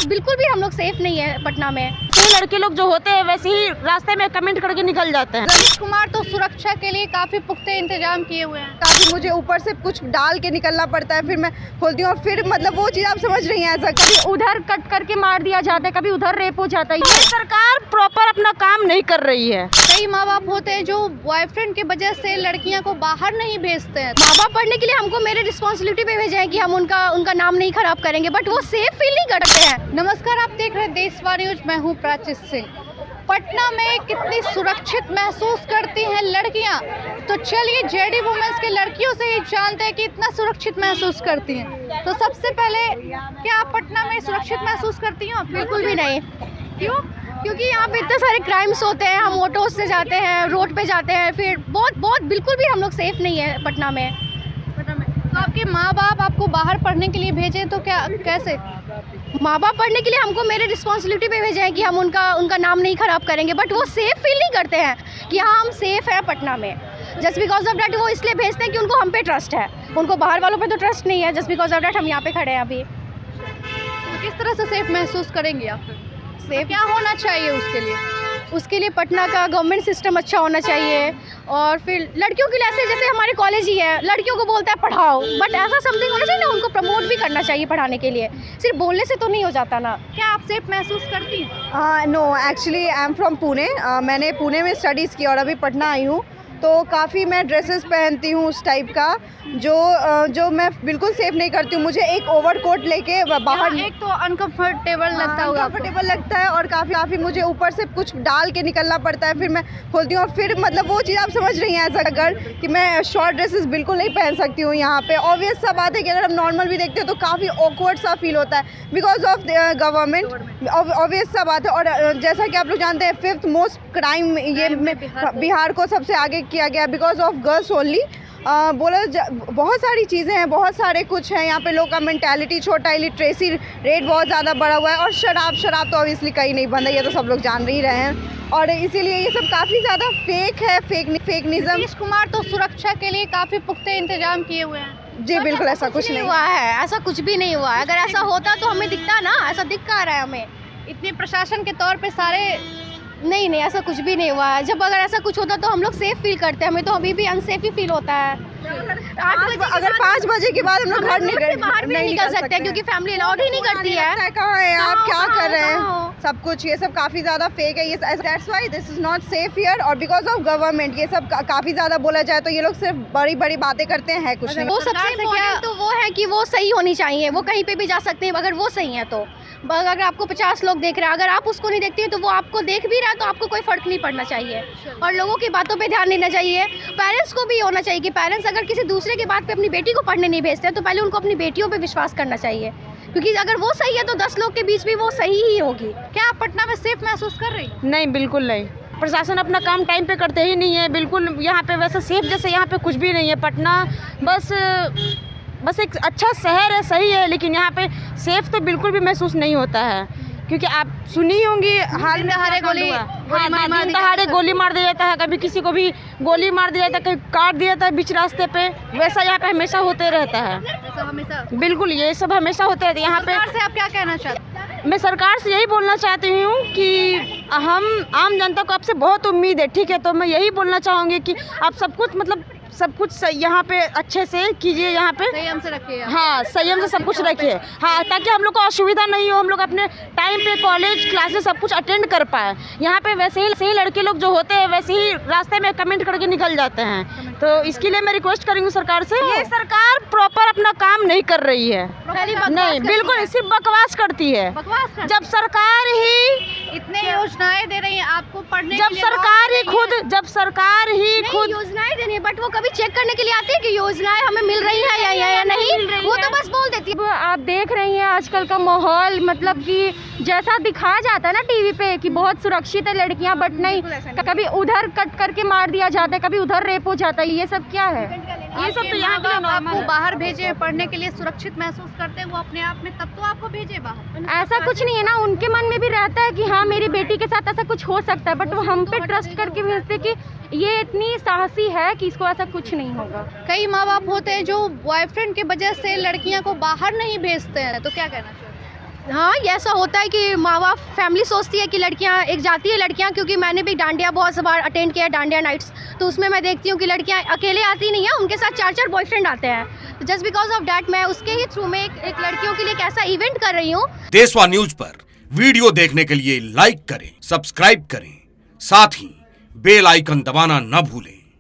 बहुत बिल्कुल भी हम लोग सेफ नहीं है पटना में। लड़के लोग जो होते हैं वैसे ही रास्ते में कमेंट करके निकल जाते हैं। रमेश कुमार तो सुरक्षा के लिए काफी पुख्ते इंतजाम किए हुए हैं। काफी मुझे ऊपर से कुछ डाल के निकलना पड़ता है, फिर मैं खोलती हूँ और फिर मतलब वो चीज़ आप समझ रही हैं, ऐसा कभी उधर कट करके मार दिया जाता है, कभी उधर रेप हो जाता है। ये सरकार प्रॉपर अपना काम नहीं कर रही है। कई माँ बाप होते हैं जो बॉयफ्रेंड की वजह से लड़कियां को बाहर नहीं भेजते हैं। माँ बाप पढ़ने के लिए हमको मेरे रिस्पॉन्सिबिलिटी पे भेजे हैं कि हम उनका नाम नहीं खराब करेंगे, बट वो सेफ फील नहीं करते हैं। नमस्कार, आप देख रहे हैं देशवार न्यूज, मैं हूँ प्राची सिंह। पटना में कितनी सुरक्षित महसूस करती हैं लड़कियां, तो चलिए जेडी वुमेन्स के लड़कियों से ही जानते हैं कि इतना सुरक्षित महसूस करती हैं। तो सबसे पहले, क्या आप पटना में सुरक्षित महसूस करती हैं? बिल्कुल भी नहीं। क्यों? क्योंकि यहाँ पे इतने सारे क्राइम्स होते हैं, हम ऑटो से जाते हैं, रोड पे जाते हैं, फिर बहुत बिल्कुल भी हम लोग सेफ नहीं है पटना में। तो आपके माँ बाप आपको बाहर पढ़ने के लिए भेजे तो क्या, कैसे? माँ बाप पढ़ने के लिए हमको मेरे रिस्पॉन्सिबिलिटी पे भेजे हैं कि हम उनका नाम नहीं खराब करेंगे, बट वो सेफ फील नहीं करते हैं कि हाँ हम सेफ हैं पटना में। जस्ट बिकॉज ऑफ डैट वो इसलिए भेजते हैं कि उनको हम पे ट्रस्ट है, उनको बाहर वालों पे तो ट्रस्ट नहीं है। जस्ट बिकॉज ऑफ डैट हम यहाँ पे खड़े हैं अभी। तो किस तरह से सेफ महसूस करेंगे आप? सेफ क्या होना चाहिए उसके लिए पटना का गवर्नमेंट सिस्टम अच्छा होना चाहिए। और फिर लड़कियों के लिए ऐसे जैसे हमारे कॉलेज ही है, लड़कियों को बोलता है पढ़ाओ, बट ऐसा समथिंग होना चाहिए ना, उनको प्रमोट भी करना चाहिए पढ़ाने के लिए। सिर्फ बोलने से तो नहीं हो जाता ना। क्या आप सेफ महसूस करती हैं? No, actually I am from Pune. मैंने पुणे में स्टडीज़ की और अभी पटना आई हूँ, तो काफ़ी मैं ड्रेसेस पहनती हूँ उस टाइप का जो मैं बिल्कुल सेफ नहीं करती हूँ। मुझे एक ओवरकोट लेके बाहर, एक तो अनकंफर्टेबल लगता होगा, कंफर्टेबल लगता है और काफ़ी मुझे ऊपर से कुछ डाल के निकलना पड़ता है, फिर मैं खोलती हूँ और फिर मतलब वो चीज़ आप समझ रही हैं, ऐसा अगर कि मैं शॉर्ट ड्रेसेस बिल्कुल नहीं पहन सकती हूँ यहाँ पे। ऑब्वियस सा बात है कि अगर हम नॉर्मल भी देखते हैं तो काफ़ी ऑकवर्ड सा फील होता है बिकॉज ऑफ गवर्नमेंट, ऑब्वियस सा बात है। और जैसा कि आप लोग जानते हैं 5th मोस्ट क्राइम ये बिहार को सबसे आगे किया गया बिकॉज ऑफ गर्ल्स ओनली। बहुत सारी चीज़ें हैं, बहुत सारे कुछ हैं यहाँ पे। लोग का मेंटालिटी छोटा, लिटरेसी रेट बहुत ज़्यादा बढ़ा हुआ है और शराब तो ऑब्वियसली कहीं नहीं बंद है, ये तो सब लोग जान ही रहे हैं। और इसीलिए ये सब काफ़ी ज़्यादा फेक है, फेकनिज्म। रमेश कुमार तो सुरक्षा के लिए काफ़ी पुख्ते इंतजाम किए हुए हैं। जी बिल्कुल, ऐसा कुछ नहीं हुआ है, ऐसा कुछ भी नहीं हुआ है। अगर ऐसा होता तो हमें दिखता ना, ऐसा दिख कहाँ रहा है हमें? इतने प्रशासन के तौर पे सारे नहीं, ऐसा कुछ भी नहीं हुआ है। जब अगर ऐसा कुछ होता तो हम लोग सेफ फील करते हैं, हमें तो अभी भी अनसेफ ही फील होता है। अगर 5 बजे के बाद हम लोग घर बाहर भी नहीं निकल सकते क्योंकि फैमिली अलाउड ही नहीं करती है। कहाँ है आप, क्या कर रहे हैं, सब कुछ ये सब काफ़ी ज़्यादा फेक है। ये that's why this is not safe here. और बिकॉज ऑफ गवर्नमेंट ये सब काफ़ी ज़्यादा बोला जाए तो ये लोग सिर्फ बड़ी बड़ी बातें करते हैं, कुछ नहीं। वो सबसे इम्पोर्टेंट तो वो है कि वो सही होनी चाहिए, वो कहीं पे भी जा सकते हैं अगर वो सही है तो। अगर आपको 50 लोग देख रहे हैं, अगर आप उसको नहीं देखती हैं तो वो आपको देख भी रहा है तो आपको कोई फ़र्क नहीं पड़ना चाहिए। और लोगों की बातों पे ध्यान देना चाहिए। पेरेंट्स को भी होना चाहिए कि पेरेंट्स अगर किसी दूसरे की बात पे अपनी बेटी को पढ़ने नहीं भेजते तो पहले उनको अपनी बेटियों पे विश्वास करना चाहिए, क्योंकि अगर वो सही है तो 10 लोग के बीच भी वो सही ही होगी। क्या आप पटना में सेफ महसूस कर रही? नहीं, बिल्कुल नहीं। प्रशासन अपना काम टाइम पे करते ही नहीं है बिल्कुल। यहाँ पे वैसे सेफ जैसे यहाँ पे कुछ भी नहीं है। पटना बस एक अच्छा शहर है, सही है, लेकिन यहाँ पे सेफ तो बिल्कुल भी महसूस नहीं होता है। क्योंकि आप सुनी होंगी हाल में दिन दहाड़े गोली मार दिया जाता है, कभी किसी को भी गोली मार दिया जाता है, कभी काट दिया जाता है बीच रास्ते पे। वैसा यहाँ पे हमेशा होते रहता है। बिल्कुल, ये सब हमेशा होते रहते हैं यहाँ पे। सरकार से आप क्या कहना चाहते हैं? मैं सरकार से यही बोलना चाहती हूँ कि हम आम जनता को आपसे बहुत उम्मीद है, ठीक है, तो मैं यही बोलना चाहूँगी कि आप सब कुछ यहाँ पे अच्छे से कीजिए, यहाँ पे संयम से रखिए। हाँ, संयम से सब कुछ रखिए, हाँ, ताकि हम लोग को असुविधा नहीं हो, हम लोग अपने टाइम पे कॉलेज क्लासेस सब कुछ अटेंड कर पाए। यहाँ पे वैसे ही लड़के लोग जो होते हैं वैसे ही रास्ते में कमेंट करके निकल जाते हैं। तो इसके लिए मैं रिक्वेस्ट करूँगी सरकार से, ये सरकार प्रॉपर अपना काम नहीं कर रही है। नहीं, बिल्कुल सिर्फ बकवास करती है। जब सरकार ही इतने योजनाएं दे रही है आपको पढ़ने, जब सरकार ही खुद योजनाएं दे रही है, बट वो कभी चेक करने के लिए आती है कि योजनाएं हमें मिल रही है या नहीं, वो तो बस बोल देती है। आप देख रही हैं आजकल का माहौल, मतलब कि जैसा दिखाया जाता है ना टीवी पे कि बहुत सुरक्षित है लड़कियां, बट नहीं, कभी उधर कट करके मार दिया जाता है, कभी उधर रेप हो जाता है। ये सब क्या है? ये सब तो यहाँ के आपको बाहर भेजे पढ़ने के लिए सुरक्षित महसूस करते हैं वो अपने आप में, तब तो आपको भेजे बाहर। ऐसा कुछ नहीं है ना, उनके मन में भी रहता है कि हाँ मेरी बेटी के साथ ऐसा कुछ हो सकता है, बट वो हम पे ट्रस्ट करके भेजते कि ये इतनी साहसी है कि इसको ऐसा कुछ नहीं होगा। कई माँ बाप होते हैं जो बॉयफ्रेंड की वजह से लड़कियां को बाहर नहीं भेजते हैं, तो क्या कहना चाहिए? हाँ, ये ऐसा होता है कि माँ बाप फैमिली सोचती है कि लड़कियाँ एक जाती है लड़कियाँ, क्योंकि मैंने भी डांडिया बहुत बार अटेंड किया है, डांडिया नाइट्स, तो उसमें मैं देखती हूँ कि लड़कियाँ अकेले आती नहीं है, उनके साथ 4-4 बॉयफ्रेंड आते हैं। जस्ट बिकॉज ऑफ डैट मैं उसके ही थ्रू में एक लड़कियों के लिए एक ऐसा इवेंट कर रही हूँ। देशवा न्यूज पर वीडियो देखने के लिए लाइक करें, सब्सक्राइब करें, साथ ही बेल आइकन दबाना न भूलें।